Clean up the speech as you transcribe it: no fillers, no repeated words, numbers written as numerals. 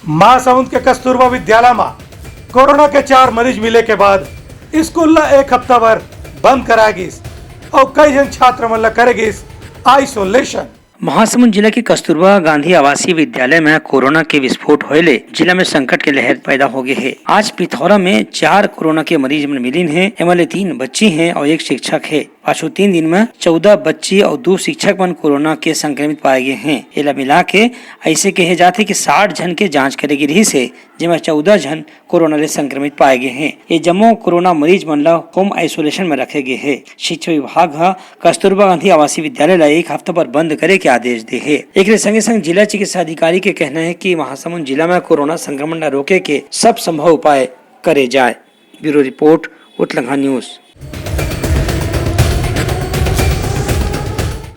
महासमुंद के कस्तूरबा विद्यालय में कोरोना के 4 मरीज मिले के बाद स्कूल एक हफ्ता भर बंद करागी और कई जन छात्र मन करेगी आइसोलेशन। महासमुंद जिला के कस्तूरबा गांधी आवासीय विद्यालय में कोरोना के विस्फोट होले जिला में संकट के लहर पैदा हो गए है। आज पिथौरा में 4 कोरोना के मरीज मिलीन है। एमएलए 3 बच्ची हैं और 1 शिक्षक है। पाछू 3 दिन में 14 बच्ची और 2 शिक्षक मन कोरोना के संक्रमित पाए गए हैं। एला मिला के ऐसे कहे जाते कि 60 जन के जांच करेगी रही से, जिसमें 14 जन कोरोना ले संक्रमित पाए गए हैं। ये जम्मो कोरोना मरीज मन ला होम आइसोलेशन में रखे गए है। शिक्षा विभाग कस्तूरबा गांधी आवासीय विद्यालय ला 1 हफ्ता पर बंद करे के आदेश दे है। एक संगे संग जिला चिकित्सा अधिकारी के कहना है कि महासमुंद जिला में कोरोना संक्रमण न रोके के सब संभव उपाय करे जाए। ब्यूरो रिपोर्ट उतलंघा न्यूज।